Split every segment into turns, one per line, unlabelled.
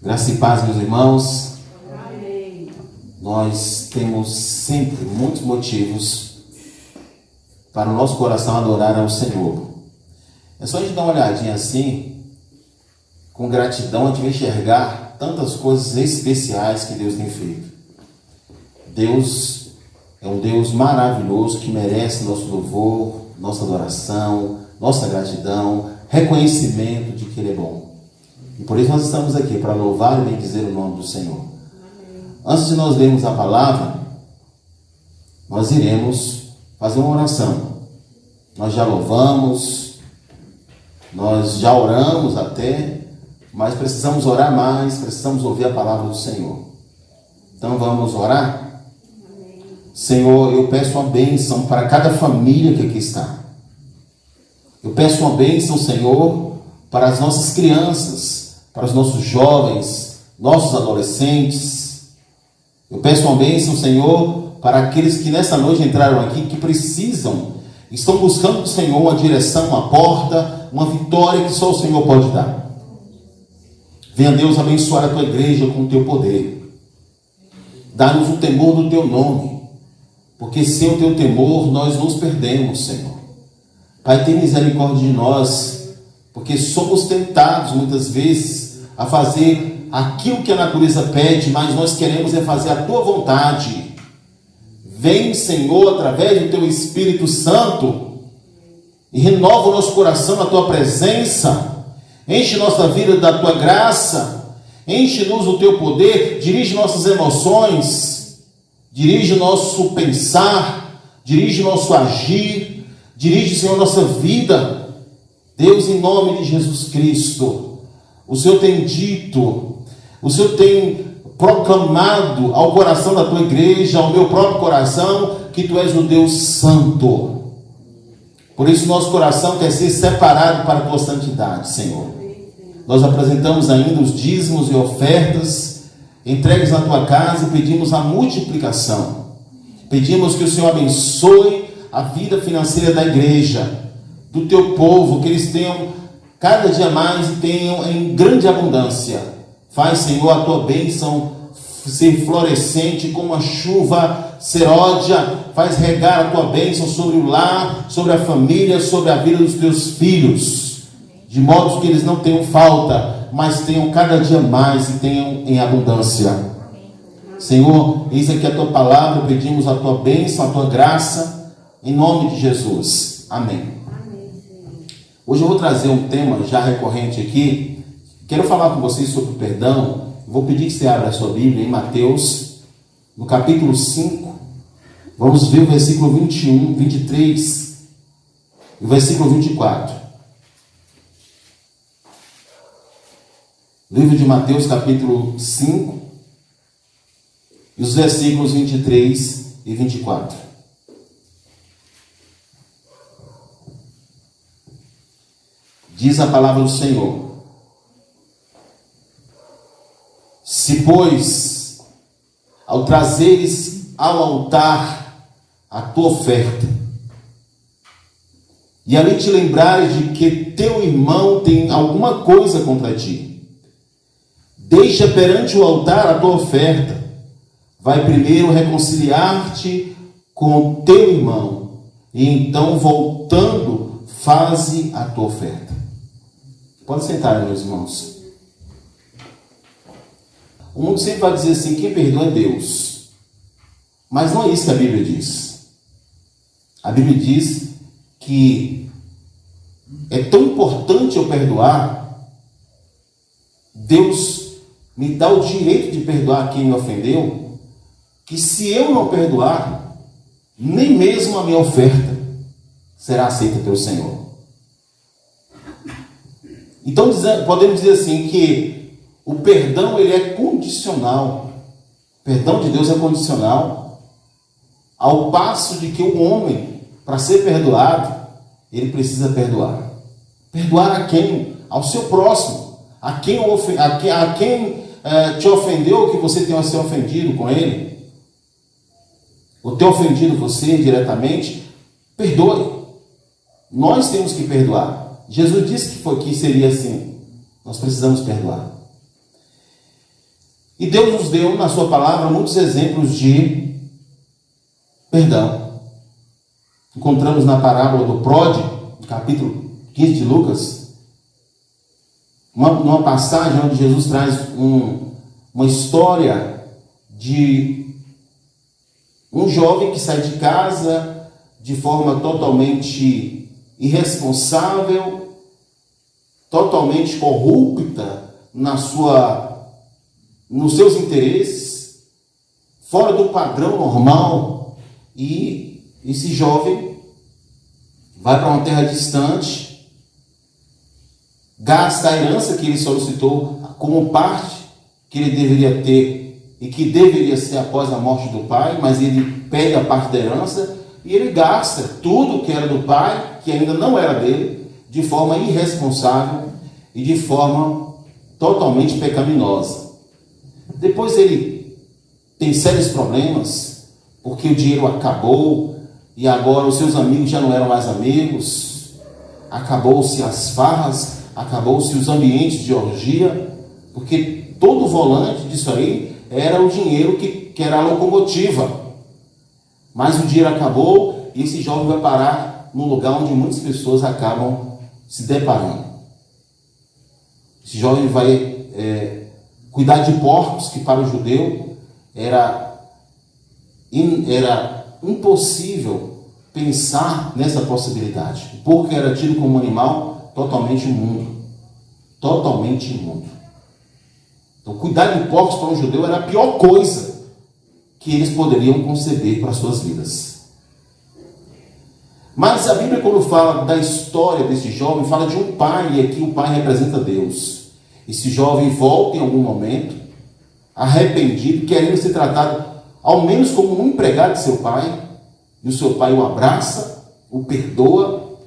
Graça e paz, meus irmãos.
Amém.
Nós temos sempre muitos motivos para o nosso coração adorar ao Senhor. É só a gente dar uma olhadinha assim, com gratidão, a gente vai enxergar tantas coisas especiais que Deus tem feito. Deus é um Deus maravilhoso que merece nosso louvor, nossa adoração, nossa gratidão, reconhecimento de que Ele é bom. E por isso nós estamos aqui, para louvar e bendizer o nome do Senhor.
Amém.
Antes de nós lermos a palavra, nós iremos fazer uma oração. Nós já louvamos, nós já oramos até, mas precisamos orar mais, precisamos ouvir a palavra do Senhor. Então vamos orar?
Amém.
Senhor, eu peço uma bênção para cada família que aqui está. Eu peço uma bênção, Senhor, para as nossas crianças, para os nossos jovens, nossos adolescentes. Eu peço uma bênção, Senhor, para aqueles que nessa noite entraram aqui, que estão buscando do Senhor uma direção, uma porta, uma vitória que só o Senhor pode dar. Venha, Deus, abençoar a Tua igreja com o Teu poder. Dá-nos o temor do Teu nome, porque sem o Teu temor nós nos perdemos, Senhor. Pai, tem misericórdia de nós, porque somos tentados muitas vezes a fazer aquilo que a natureza pede, mas nós queremos é fazer a Tua vontade. Vem, Senhor, através do Teu Espírito Santo e renova o nosso coração na Tua presença. Enche nossa vida da Tua graça, enche-nos do Teu poder, dirige nossas emoções, dirige o nosso pensar, dirige o nosso agir, dirige, Senhor, nossa vida. Deus, em nome de Jesus Cristo, o Senhor tem dito, o Senhor tem proclamado ao coração da Tua igreja, ao meu próprio coração, que Tu és o Deus Santo. Por isso nosso coração quer ser separado para a Tua santidade, Senhor. Nós apresentamos ainda os dízimos e ofertas entregues na Tua casa e pedimos a multiplicação. Pedimos que o Senhor abençoe a vida financeira da igreja, do Teu povo, que eles tenham cada dia mais e tenham em grande abundância. Faz, Senhor, a Tua bênção ser florescente como a chuva seródia. Faz regar a Tua bênção sobre o lar, sobre a família, sobre a vida dos Teus filhos, de modo que eles não tenham falta, mas tenham cada dia mais e tenham em abundância. Senhor, eis aqui a Tua palavra, pedimos a Tua bênção, a Tua graça, em nome de Jesus. Amém. Hoje eu vou trazer um tema já recorrente aqui. Quero falar com vocês sobre o perdão. Vou pedir que você abra a sua Bíblia em Mateus, no capítulo 5. Vamos ver o versículo 21, 23 e o versículo 24. Livro de Mateus, capítulo 5, e os versículos 23 e 24. Diz a palavra do Senhor: se, pois, ao trazeres ao altar a tua oferta, e ali te lembrares de que teu irmão tem alguma coisa contra ti, deixa perante o altar a tua oferta, vai primeiro reconciliar-te com o teu irmão, e então, voltando, faze a tua oferta. Pode sentar, meus irmãos. O mundo sempre vai dizer assim: quem perdoa é Deus. Mas não é isso que a Bíblia diz. A Bíblia diz que é tão importante eu perdoar. Deus me dá o direito de perdoar quem me ofendeu, que se eu não perdoar, nem mesmo a minha oferta será aceita pelo Senhor. Então podemos dizer assim que o perdão, ele é condicional. O perdão de Deus é condicional, ao passo de que o homem, para ser perdoado, ele precisa perdoar. Perdoar a quem? Ao seu próximo. A quem te ofendeu, que você tenha se ofendido com ele, ou ter ofendido você diretamente, perdoe. Nós temos que perdoar. Jesus disse que seria assim. Nós precisamos perdoar. E Deus nos deu, na sua palavra, muitos exemplos de perdão. Encontramos na parábola do pródigo, no capítulo 15 de Lucas, uma passagem onde Jesus traz uma história de um jovem que sai de casa de forma totalmente irresponsável, totalmente corrupta nos seus interesses, fora do padrão normal, e esse jovem vai para uma terra distante, gasta a herança que ele solicitou como parte que ele deveria ter e que deveria ser após a morte do pai, mas ele pede a parte da herança e ele gasta tudo que era do pai, que ainda não era dele, de forma irresponsável e de forma totalmente pecaminosa. Depois ele tem sérios problemas, porque o dinheiro acabou e agora os seus amigos já não eram mais amigos, acabou-se as farras, acabou-se os ambientes de orgia, porque todo o volante disso aí era o dinheiro que era a locomotiva. Mas o dinheiro acabou e esse jovem vai parar num lugar onde muitas pessoas acabam se deparando. Esse jovem vai cuidar de porcos, que para o judeu era impossível pensar nessa possibilidade. O porco era tido como um animal totalmente imundo. Totalmente imundo. Então, cuidar de porcos para um judeu era a pior coisa que eles poderiam conceber para as suas vidas. Mas a Bíblia, quando fala da história desse jovem, fala de um pai, e aqui o pai representa Deus. Esse jovem volta em algum momento, arrependido, querendo ser tratado ao menos como um empregado de seu pai, e o seu pai o abraça, o perdoa,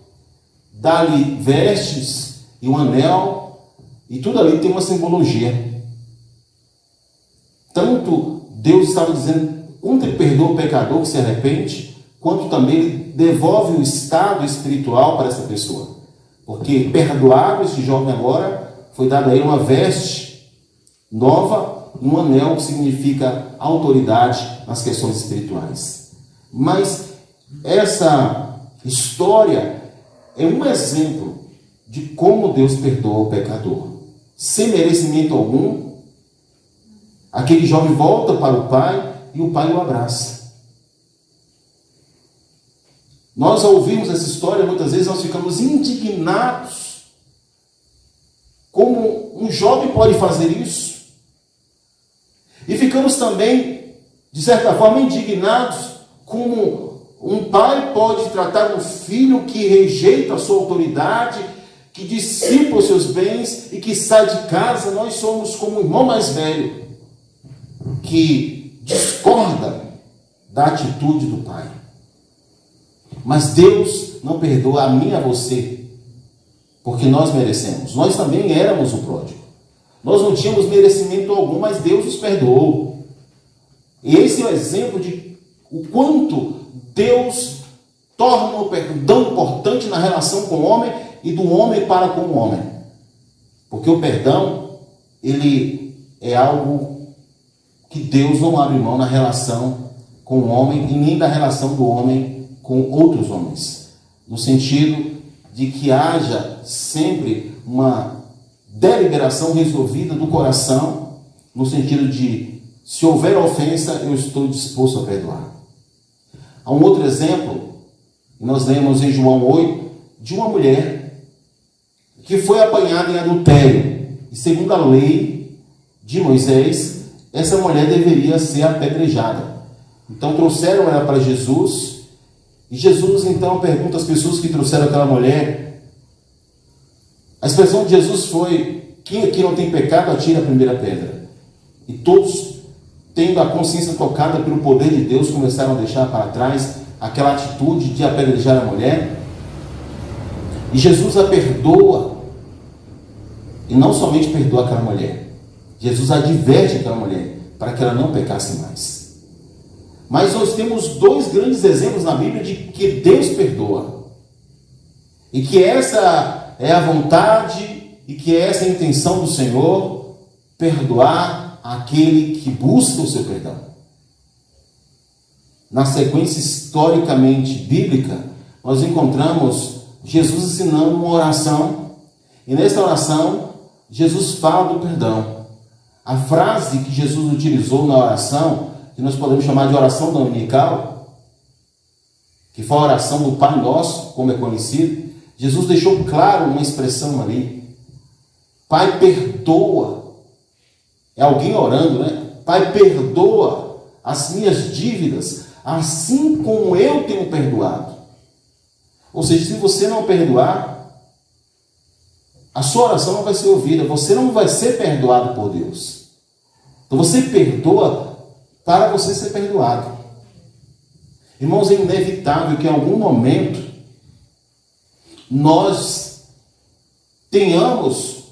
dá-lhe vestes e um anel, e tudo ali tem uma simbologia. Tanto Deus estava dizendo, quanto ele perdoa o pecador que se arrepende, quanto também ele devolve o estado espiritual para essa pessoa. Porque perdoado esse jovem agora, foi dada a ele uma veste nova, um anel que significa autoridade nas questões espirituais. Mas essa história é um exemplo de como Deus perdoa o pecador. Sem merecimento algum, aquele jovem volta para o pai e o pai o abraça. Nós, ao ouvirmos essa história, muitas vezes nós ficamos indignados. Como um jovem pode fazer isso? E ficamos também, de certa forma, indignados como um pai pode tratar um filho que rejeita a sua autoridade, que dissipa os seus bens e que sai de casa. Nós somos como o irmão mais velho, que discorda da atitude do pai. Mas Deus não perdoa a mim e a você, porque nós merecemos. Nós também éramos o pródigo. Nós não tínhamos merecimento algum, mas Deus nos perdoou. E esse é o exemplo de o quanto Deus torna o perdão importante na relação com o homem e do homem para com o homem. Porque o perdão, ele é algo que Deus não abre mão na relação com o homem e nem da relação do homem com outros homens. No sentido de que haja sempre uma deliberação resolvida do coração, no sentido de, se houver ofensa, eu estou disposto a perdoar. Há um outro exemplo, nós lemos em João 8, de uma mulher que foi apanhada em adultério. E segundo a lei de Moisés, essa mulher deveria ser apedrejada. Então trouxeram ela para Jesus, e Jesus então pergunta às pessoas que trouxeram aquela mulher. A expressão de Jesus foi: quem aqui não tem pecado, atire a primeira pedra. E todos, tendo a consciência tocada pelo poder de Deus, começaram a deixar para trás aquela atitude de apedrejar a mulher. E Jesus a perdoa. E não somente perdoa aquela mulher, Jesus adverte aquela mulher para que ela não pecasse mais. Mas nós temos dois grandes exemplos na Bíblia de que Deus perdoa. E que essa é a vontade e que essa é a intenção do Senhor, perdoar àquele que busca o seu perdão. Na sequência historicamente bíblica, nós encontramos Jesus ensinando uma oração, e nessa oração, Jesus fala do perdão. A frase que Jesus utilizou na oração, que nós podemos chamar de oração dominical, que foi a oração do Pai Nosso, como é conhecido, Jesus deixou claro uma expressão ali: Pai, perdoa. É alguém orando, né? Pai, perdoa as minhas dívidas, assim como eu tenho perdoado. Ou seja, se você não perdoar, a sua oração não vai ser ouvida, você não vai ser perdoado por Deus. Então você perdoa para você ser perdoado. Irmãos, é inevitável que em algum momento nós tenhamos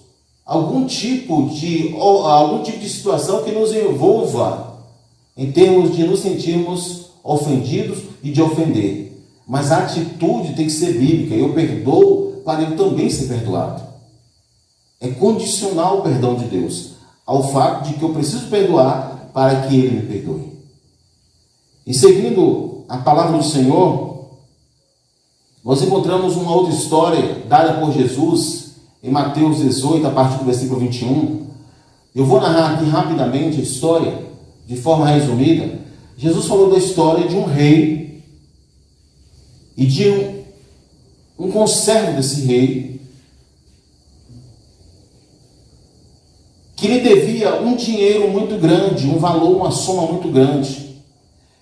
algum tipo de situação que nos envolva em termos de nos sentirmos ofendidos e de ofender. Mas a atitude tem que ser bíblica. Eu perdoo para eu também ser perdoado. É condicional o perdão de Deus ao fato de que eu preciso perdoar para que Ele me perdoe. E seguindo a palavra do Senhor, nós encontramos uma outra história dada por Jesus em Mateus 18, a partir do versículo 21. Eu vou narrar aqui rapidamente a história, de forma resumida. Jesus falou da história de um rei e de um conservo desse rei, que lhe devia um dinheiro muito grande, um valor, uma soma muito grande.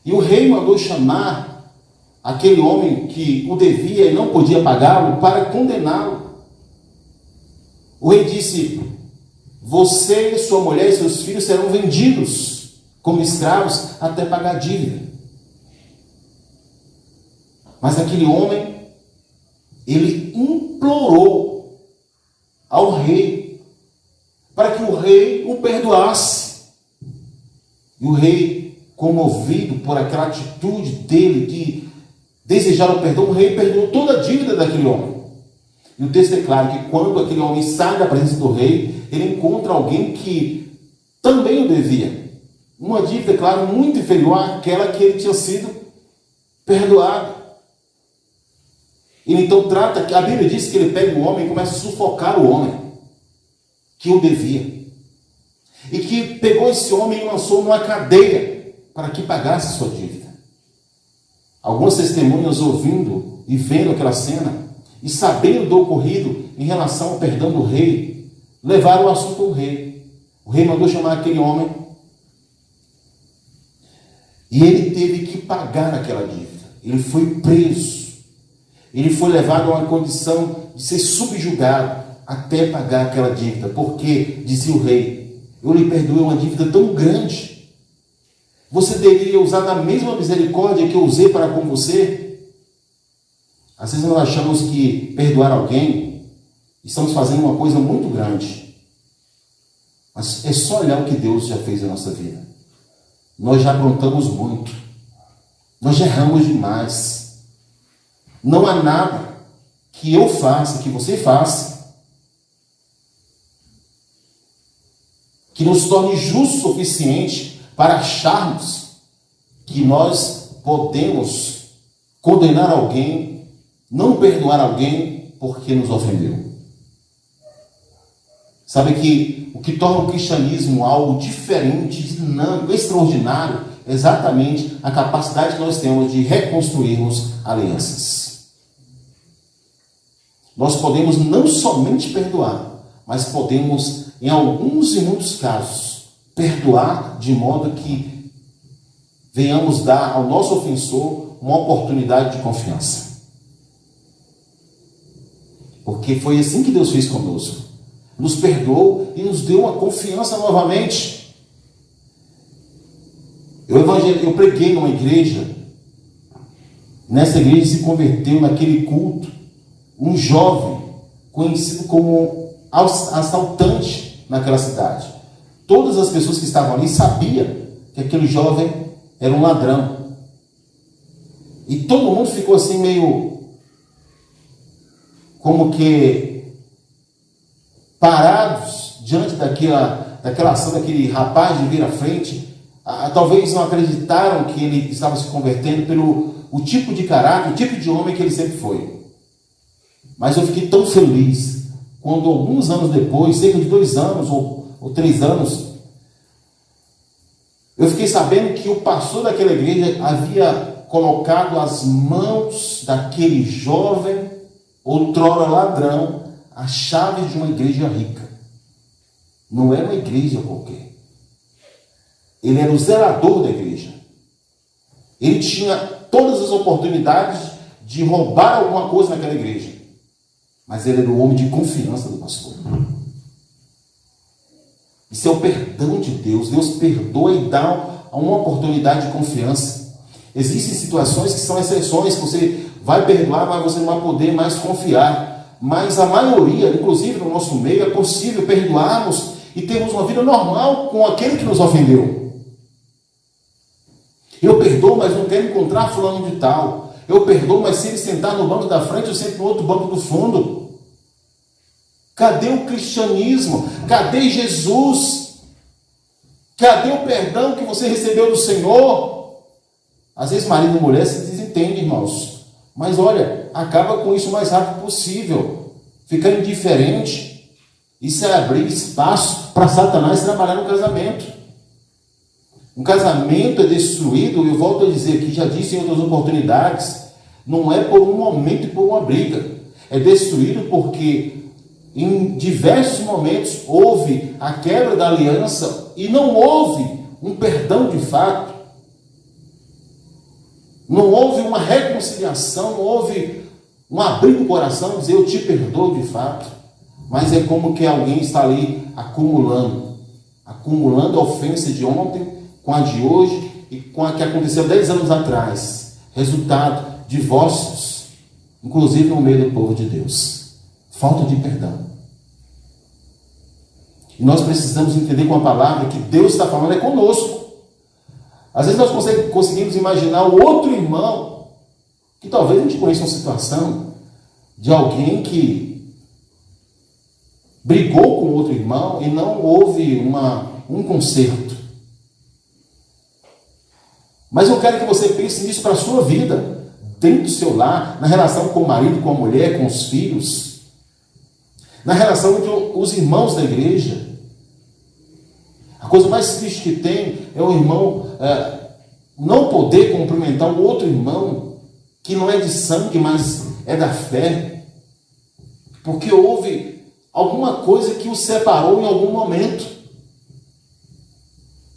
E o rei mandou chamar aquele homem que o devia e não podia pagá-lo para condená-lo. O rei disse: você, sua mulher e seus filhos serão vendidos como escravos até pagar a dívida. Mas aquele homem, ele implorou ao rei para que o rei o perdoasse. E o rei, comovido por aquela atitude dele de desejar o perdão, o rei perdoou toda a dívida daquele homem. E o texto é claro que quando aquele homem sai da presença do rei, ele encontra alguém que também o devia. Uma dívida, claro, muito inferior àquela que ele tinha sido perdoado. Ele então trata, a Bíblia diz que ele pega o homem e começa a sufocar o homem que o devia. E que pegou esse homem e lançou numa cadeia para que pagasse sua dívida. Algumas testemunhas ouvindo e vendo aquela cena e sabendo do ocorrido em relação ao perdão do rei, levaram o assunto ao rei. O rei mandou chamar aquele homem e ele teve que pagar aquela dívida. Ele foi preso. Ele foi levado a uma condição de ser subjugado até pagar aquela dívida. Porque, dizia o rei, eu lhe perdoei uma dívida tão grande. Você deveria usar da mesma misericórdia que eu usei para com você? Às vezes nós achamos que perdoar alguém, estamos fazendo uma coisa muito grande. Mas é só olhar o que Deus já fez na nossa vida. Nós já aprontamos muito. Nós já erramos demais. Não há nada que eu faça, que você faça, que nos torne justo o suficiente para acharmos que nós podemos condenar alguém, não perdoar alguém porque nos ofendeu. Sabe que o que torna o cristianismo algo diferente, dinâmico, extraordinário, é exatamente a capacidade que nós temos de reconstruirmos alianças. Nós podemos não somente perdoar, mas podemos, em alguns e muitos casos, perdoar de modo que venhamos dar ao nosso ofensor uma oportunidade de confiança. Porque foi assim que Deus fez conosco. Nos perdoou e nos deu uma confiança novamente. Eu preguei numa igreja. Nessa igreja se converteu naquele culto um jovem conhecido como assaltante naquela cidade. Todas as pessoas que estavam ali sabiam que aquele jovem era um ladrão. E todo mundo ficou assim meio como que parados diante daquela ação daquele rapaz de vir à frente, talvez não acreditaram que ele estava se convertendo pelo o tipo de caráter, o tipo de homem que ele sempre foi. Mas eu fiquei tão feliz quando alguns anos depois, cerca de 2 anos ou 3 anos, eu fiquei sabendo que o pastor daquela igreja havia colocado às mãos daquele jovem, outrora ladrão, a chave de uma igreja rica. Não era uma igreja qualquer. Ele era o zelador da igreja. Ele tinha todas as oportunidades de roubar alguma coisa naquela igreja. Mas ele era o homem de confiança do pastor. Isso é o perdão de Deus. Deus perdoa e dá uma oportunidade de confiança. Existem situações que são exceções, que você vai perdoar, mas você não vai poder mais confiar. Mas a maioria, inclusive no nosso meio, é possível perdoarmos e termos uma vida normal com aquele que nos ofendeu. Eu perdoo, mas não quero encontrar fulano de tal. Eu perdoo, mas se ele sentar no banco da frente, eu sento no outro banco do fundo. Cadê o cristianismo? Cadê Jesus? Cadê o perdão que você recebeu do Senhor? Às vezes marido e mulher se desentendem, irmãos. Mas olha, acaba com isso o mais rápido possível. Ficar indiferente. Isso é abrir espaço para Satanás trabalhar no casamento. Um casamento é destruído, eu volto a dizer que já disse em outras oportunidades, não é por um momento e por uma briga. É destruído porque em diversos momentos houve a quebra da aliança e não houve um perdão de fato. Não houve uma reconciliação, não houve um abrir do coração, dizer eu te perdoo de fato. Mas é como que alguém está ali acumulando a ofensa de ontem com a de hoje e com a que aconteceu 10 anos atrás. Resultado, divórcios, inclusive no meio do povo de Deus. Falta de perdão. E nós precisamos entender com a palavra que Deus está falando é conosco. Às vezes nós conseguimos imaginar o outro irmão, que talvez a gente conheça uma situação de alguém que brigou com outro irmão e não houve um conserto. Mas eu quero que você pense nisso para a sua vida, dentro do seu lar, na relação com o marido, com a mulher, com os filhos, na relação entre os irmãos da igreja. A coisa mais triste que tem é o irmão não poder cumprimentar um outro irmão que não é de sangue, mas é da fé, porque houve alguma coisa que o separou em algum momento.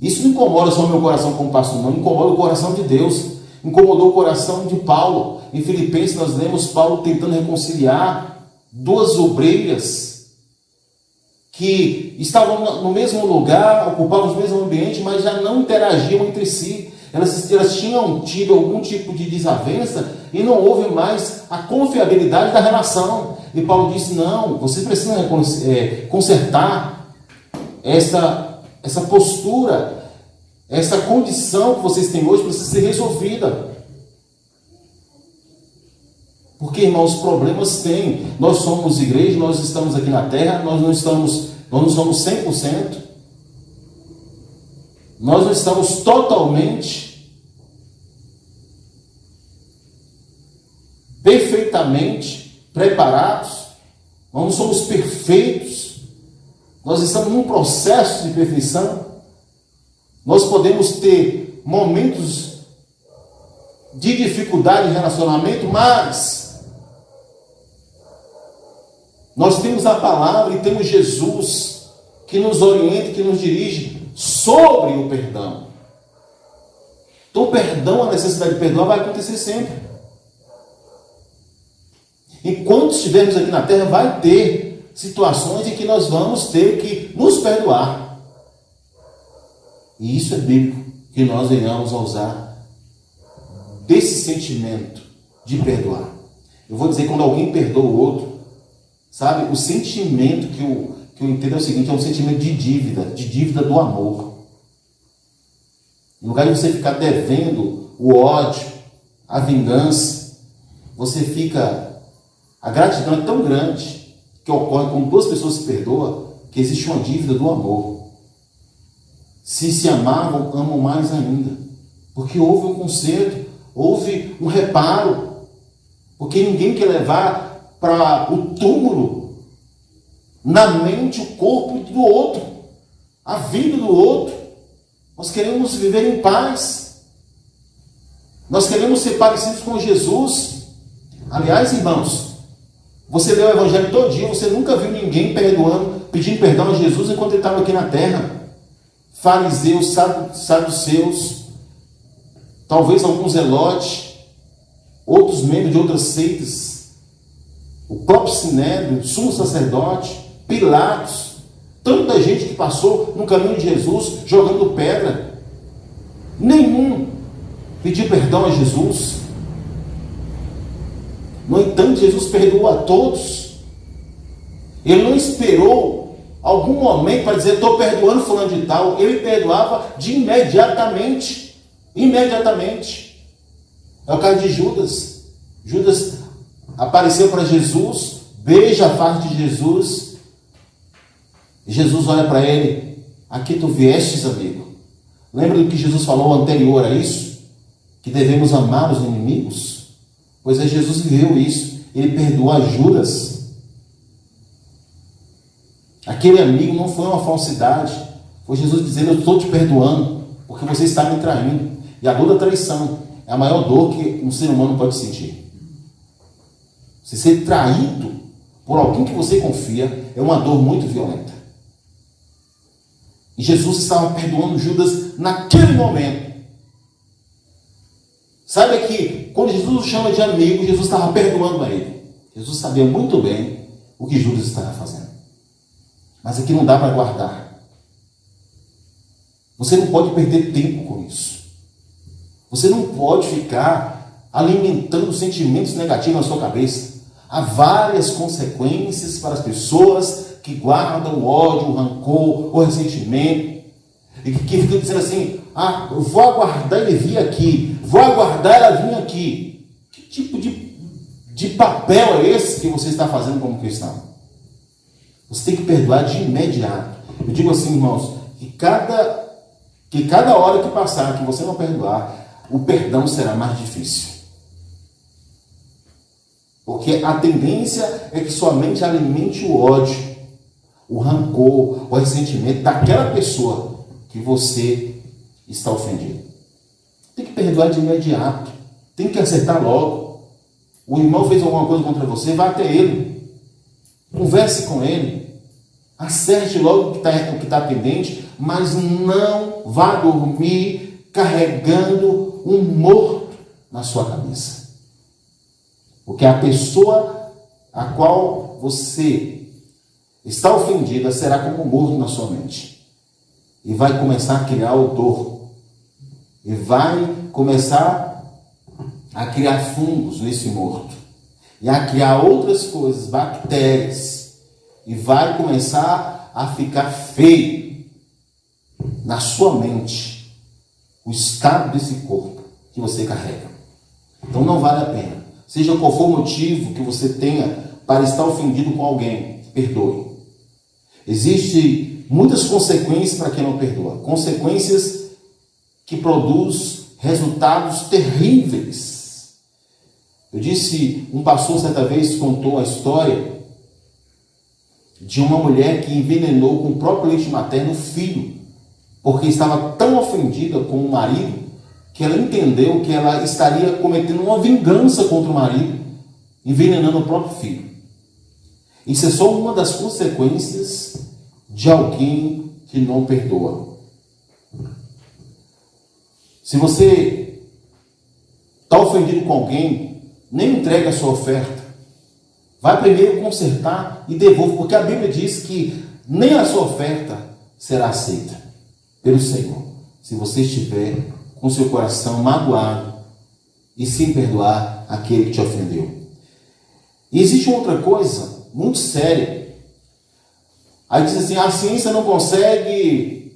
Isso não incomoda só o meu coração como pastor, não, incomoda o coração de Deus, incomodou o coração de Paulo. Em Filipenses nós lemos Paulo tentando reconciliar 2 obreiras que estavam no mesmo lugar, ocupavam o mesmo ambiente, mas já não interagiam entre si. Elas tinham tido algum tipo de desavença e não houve mais a confiabilidade da relação. E Paulo disse, não, você precisa consertar essa postura, essa condição que vocês têm hoje precisa ser resolvida. Porque, irmãos, problemas tem. Nós somos igreja, nós estamos aqui na terra, nós não somos 100%. Nós não estamos totalmente, perfeitamente preparados. Nós não somos perfeitos. Nós estamos num processo de perfeição. Nós podemos ter momentos de dificuldade em relacionamento, mas nós temos a palavra e temos Jesus que nos orienta, que nos dirige sobre o perdão. Então o perdão, a necessidade de perdoar vai acontecer sempre. Enquanto estivermos aqui na terra, vai ter situações em que nós vamos ter que nos perdoar. E isso é bíblico, que nós venhamos a usar desse sentimento de perdoar. Eu vou dizer, quando alguém perdoa o outro, sabe, o sentimento que eu entendo é o seguinte, é um sentimento de dívida do amor. No lugar de você ficar devendo o ódio, a vingança, você fica... A gratidão é tão grande que ocorre quando 2 pessoas se perdoam, que existe uma dívida do amor. se amavam, amam mais ainda. Porque houve um conserto, houve um reparo. Porque ninguém quer levar para o túmulo, na mente, o corpo do outro, a vida do outro. Nós queremos viver em paz. Nós queremos ser parecidos com Jesus. Aliás, irmãos, você lê o Evangelho todo dia, você nunca viu ninguém pedindo perdão a Jesus enquanto ele estava aqui na terra. Fariseus, saduceus, talvez alguns zelotes, outros membros de outras seitas, o próprio Sinédrio, sumo sacerdote, Pilatos, tanta gente que passou no caminho de Jesus jogando pedra. Nenhum pediu perdão a Jesus. No entanto, Jesus perdoou a todos. Ele não esperou algum momento para dizer, estou perdoando fulano de tal. Ele perdoava de imediatamente. Imediatamente. É o caso de Judas. Judas apareceu para Jesus, beija a face de Jesus. E Jesus olha para ele, aqui tu viestes, amigo. Lembra do que Jesus falou anterior a isso? Que devemos amar os inimigos? Pois é, Jesus viveu isso. Ele perdoou a Judas. Aquele amigo não foi uma falsidade. Foi Jesus dizendo, eu estou te perdoando, porque você está me traindo. E a dor da traição é a maior dor que um ser humano pode sentir. Se ser traído por alguém que você confia é uma dor muito violenta. E Jesus estava perdoando Judas naquele momento. Saiba que quando Jesus o chama de amigo, Jesus estava perdoando a ele. Jesus sabia muito bem o que Judas estava fazendo. Mas aqui não dá para guardar. Você não pode perder tempo com isso. Você não pode ficar alimentando sentimentos negativos na sua cabeça. Há várias consequências para as pessoas que guardam o ódio, o rancor, o ressentimento, e que ficam dizendo assim, eu vou aguardar ele vir aqui, vou aguardar ela vir aqui. Que tipo de papel é esse que você está fazendo como cristão? Você tem que perdoar de imediato. Eu digo assim, irmãos, que cada hora que passar, que você não perdoar, o perdão será mais difícil. Porque a tendência é que sua mente alimente o ódio, o rancor, o ressentimento daquela pessoa que você está ofendido. Tem que perdoar de imediato. Tem que acertar logo. O irmão fez alguma coisa contra você, vá até ele. Converse com ele. Acerte logo o que está pendente, mas não vá dormir carregando um morto na sua cabeça. Porque a pessoa a qual você está ofendida será como um morto na sua mente. E vai começar a criar odor. E vai começar a criar fungos nesse morto. E a criar outras coisas, bactérias. E vai começar a ficar feio na sua mente o estado desse corpo que você carrega. Então não vale a pena. Seja qual for o motivo que você tenha para estar ofendido com alguém, perdoe. Existem muitas consequências para quem não perdoa. Consequências que produzem resultados terríveis. Eu disse, um pastor certa vez contou a história de uma mulher que envenenou com o próprio leite materno o filho, porque estava tão ofendida com o marido, que ela entendeu que ela estaria cometendo uma vingança contra o marido, envenenando o próprio filho. Isso é só uma das consequências de alguém que não perdoa. Se você está ofendido com alguém, nem entregue a sua oferta. Vai primeiro consertar e devolva, porque a Bíblia diz que nem a sua oferta será aceita pelo Senhor, se você estiver com seu coração magoado e sem perdoar aquele que te ofendeu. E existe outra coisa muito séria. Aí diz assim, a ciência não consegue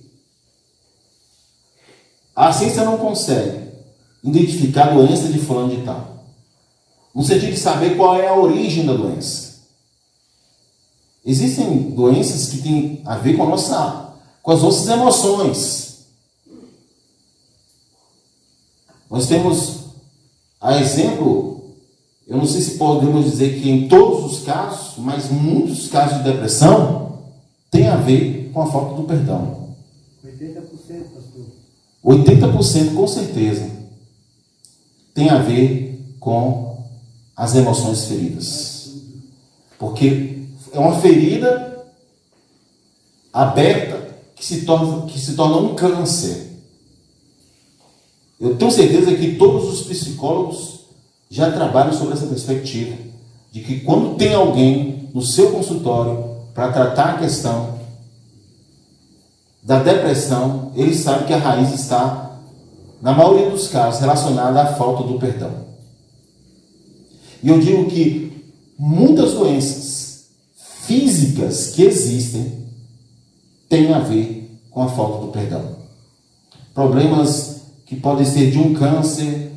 identificar a doença de fulano de tal. No sentido de saber qual é a origem da doença. Existem doenças que têm a ver com as nossas emoções. Nós temos, a exemplo, eu não sei se podemos dizer que em todos os casos, mas muitos casos de depressão tem a ver com a falta do perdão.
80%, pastor.
80% com certeza tem a ver com as emoções feridas. Porque é uma ferida aberta que se torna um câncer. Eu tenho certeza que todos os psicólogos já trabalham sobre essa perspectiva, de que quando tem alguém no seu consultório para tratar a questão da depressão, ele sabe que a raiz está, na maioria dos casos, relacionada à falta do perdão. E eu digo que muitas doenças físicas que existem têm a ver com a falta do perdão. Problemas que podem ser de um câncer,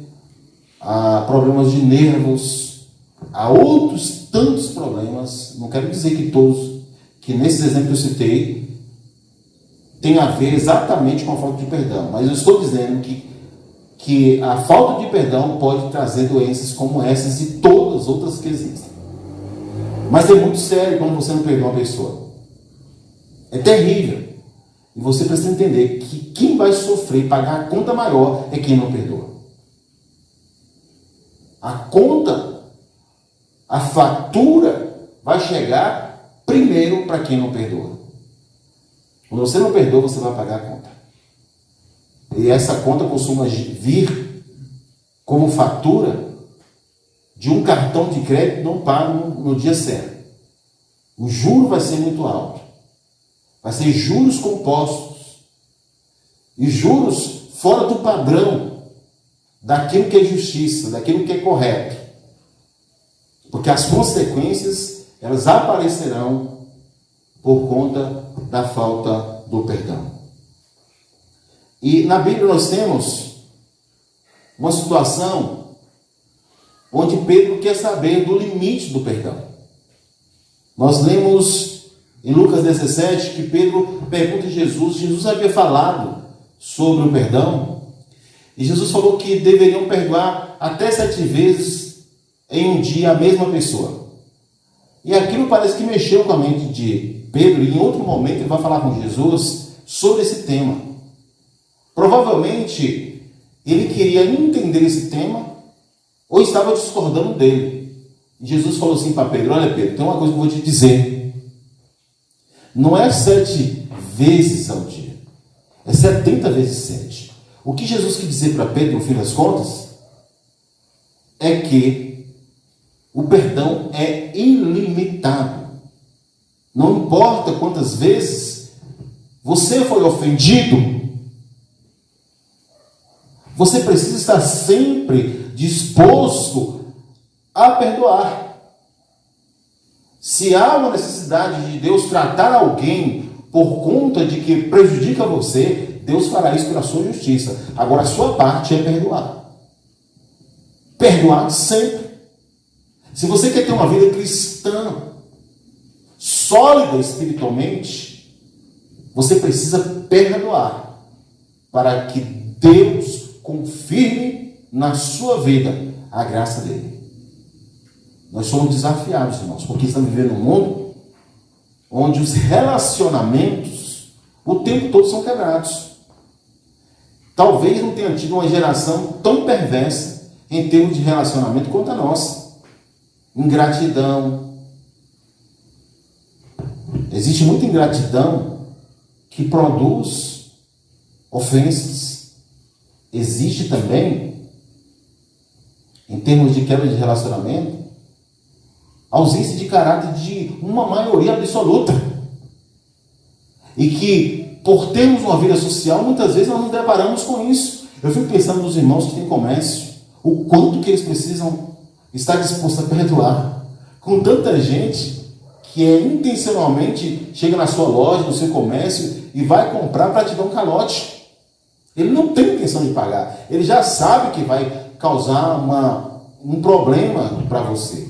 a problemas de nervos, a outros tantos problemas. Não quero dizer que todos, que nesses exemplos que eu citei, tem a ver exatamente com a falta de perdão, mas eu estou dizendo que a falta de perdão pode trazer doenças como essas e todas as outras que existem. Mas é muito sério quando você não perdoa uma pessoa. É terrível. E você precisa entender que quem vai sofrer e pagar a conta maior é quem não perdoa. A conta, a fatura vai chegar primeiro para quem não perdoa. Quando você não perdoa, você vai pagar a conta. E essa conta costuma vir como fatura de um cartão de crédito não pago no dia certo. O juro vai ser muito alto. Vai ser juros compostos. E juros fora do padrão daquilo que é justiça, daquilo que é correto. Porque as consequências, elas aparecerão por conta da falta do perdão. E na Bíblia nós temos uma situação onde Pedro quer saber do limite do perdão. Nós lemos em Lucas 17 que Pedro pergunta a Jesus havia falado sobre o perdão, e Jesus falou que deveriam perdoar até 7 vezes em um dia a mesma pessoa. E aquilo parece que mexeu com a mente de Pedro, e em outro momento ele vai falar com Jesus sobre esse tema. Provavelmente ele queria entender esse tema ou estava discordando dele. E Jesus falou assim para Pedro: olha, Pedro, tem uma coisa que eu vou te dizer. Não é 7 vezes ao dia, é 70 vezes 7. O que Jesus quis dizer para Pedro, no fim das contas, é que o perdão é ilimitado. Não importa quantas vezes você foi ofendido, você precisa estar sempre disposto a perdoar. Se há uma necessidade de Deus tratar alguém por conta de que prejudica você, Deus fará isso pela sua justiça. Agora, a sua parte é perdoar. Perdoar sempre. Se você quer ter uma vida cristã sólida espiritualmente, você precisa perdoar para que Deus confirme na sua vida a graça dele. Nós somos desafiados, irmãos, porque estamos vivendo num mundo onde os relacionamentos o tempo todo são quebrados. Talvez não tenha tido uma geração tão perversa em termos de relacionamento quanto a nossa. Ingratidão. Existe muita ingratidão que produz ofensas. Existe também, em termos de quebra de relacionamento, ausência de caráter de uma maioria absoluta. E que, por termos uma vida social, muitas vezes nós nos deparamos com isso. Eu fico pensando nos irmãos que têm comércio, o quanto que eles precisam estar dispostos a perdoar. Com tanta gente que intencionalmente chega na sua loja, no seu comércio, e vai comprar para te dar um calote. Ele não tem intenção de pagar. Ele já sabe que vai causar um problema para você.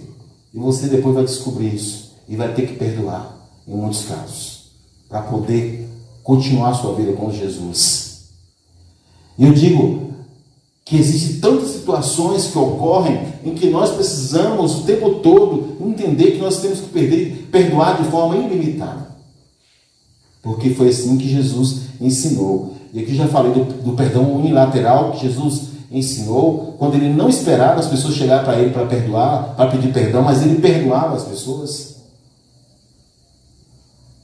E você depois vai descobrir isso. E vai ter que perdoar, em muitos casos, para poder continuar a sua vida com Jesus. E eu digo, que existem tantas situações que ocorrem em que nós precisamos o tempo todo entender que nós temos que perdoar de forma ilimitada. Porque foi assim que Jesus ensinou. E aqui já falei do perdão unilateral que Jesus ensinou, quando ele não esperava as pessoas chegar para ele para perdoar, para pedir perdão, mas ele perdoava as pessoas.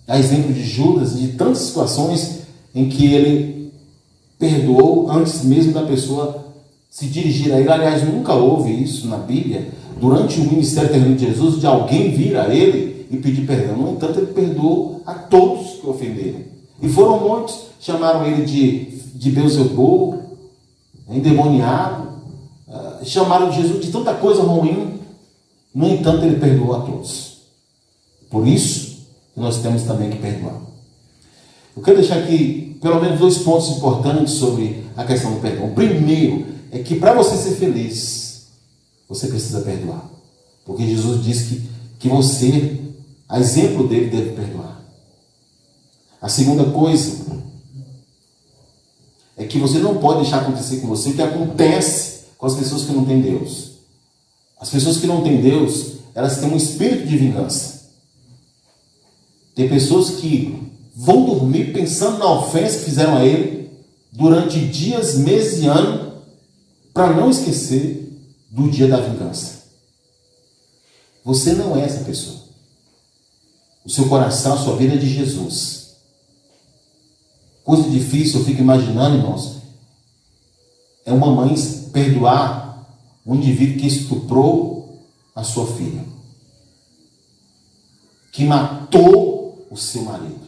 Há exemplo de Judas e de tantas situações em que ele perdoou antes mesmo da pessoa se dirigir a ele. Aliás, nunca houve isso na Bíblia, durante o ministério terreno de Jesus, de alguém vir a ele e pedir perdão. No entanto, ele perdoou a todos que o ofenderam. E foram muitos, chamaram ele de Beelzebul, endemoniado, chamaram Jesus de tanta coisa ruim. No entanto, ele perdoou a todos. Por isso, nós temos também que perdoar. Eu quero deixar aqui pelo menos 2 pontos importantes sobre a questão do perdão. O primeiro é que para você ser feliz, você precisa perdoar. Porque Jesus disse que você, a exemplo dele, deve perdoar. A segunda coisa é que você não pode deixar acontecer com você o que acontece com as pessoas que não têm Deus. As pessoas que não têm Deus, elas têm um espírito de vingança. Tem pessoas que vão dormir pensando na ofensa que fizeram a ele durante dias, meses e anos, para não esquecer do dia da vingança. Você não é essa pessoa. O seu coração, a sua vida é de Jesus. Coisa difícil, eu fico imaginando, irmãos, é uma mãe perdoar um indivíduo que estuprou a sua filha, que matou o seu marido.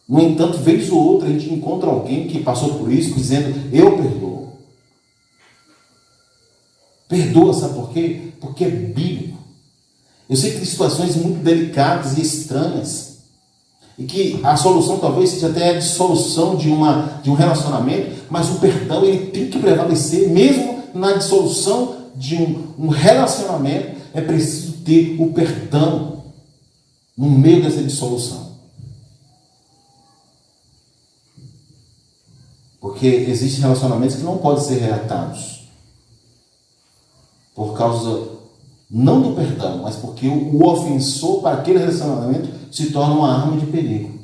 No entanto, vez ou outra, a gente encontra alguém que passou por isso, dizendo, eu perdoo. Perdoa, sabe por quê? Porque é bíblico. Eu sei que tem situações muito delicadas e estranhas, e que a solução talvez seja até a dissolução de um relacionamento, mas o perdão ele tem que prevalecer, mesmo na dissolução de um relacionamento, é preciso ter o perdão no meio dessa dissolução. Porque existem relacionamentos que não podem ser reatados por causa não do perdão, mas porque o ofensor para aquele relacionamento se torna uma arma de perigo.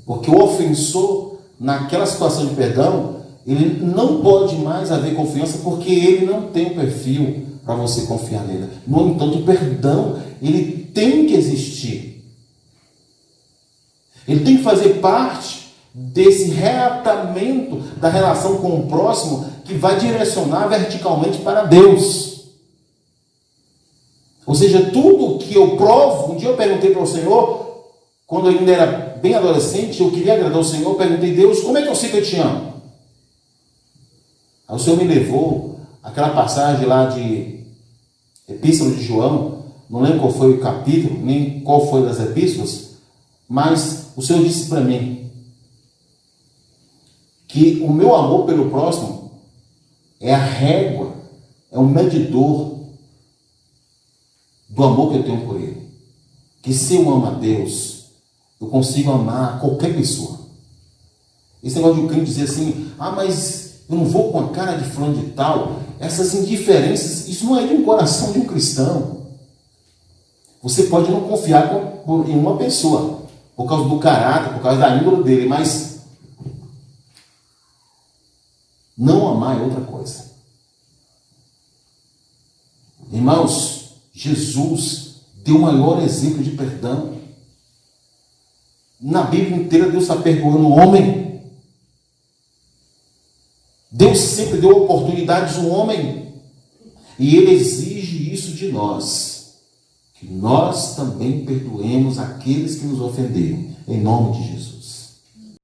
Porque o ofensor, naquela situação de perdão, ele não pode mais haver confiança, porque ele não tem um perfil para você confiar nele. No entanto, o perdão, ele tem que existir. Ele tem que fazer parte desse reatamento da relação com o próximo, que vai direcionar verticalmente para Deus. Ou seja, tudo que eu provo, um dia eu perguntei para o Senhor, quando eu ainda era bem adolescente, eu queria agradar o Senhor, eu perguntei, Deus, como é que eu sei que eu te amo? Aí o Senhor me levou àquela passagem lá de Epístola de João, não lembro qual foi o capítulo, nem qual foi das epístolas, mas o Senhor disse para mim que o meu amor pelo próximo é a régua, é um medidor do amor que eu tenho por ele. Que se eu amo a Deus, eu consigo amar qualquer pessoa. Esse negócio de um crente dizer assim, mas eu não vou com a cara de fulano de tal, essas indiferenças, isso não é de um coração de um cristão. Você pode não confiar em uma pessoa, por causa do caráter, por causa da índole dele, mas não amar é outra coisa. Irmãos, Jesus deu o maior exemplo de perdão. Na Bíblia inteira, Deus está perdoando o homem. Deus sempre deu oportunidades ao homem. E Ele exige isso de nós. Que nós também perdoemos aqueles que nos ofenderam. Em nome de Jesus.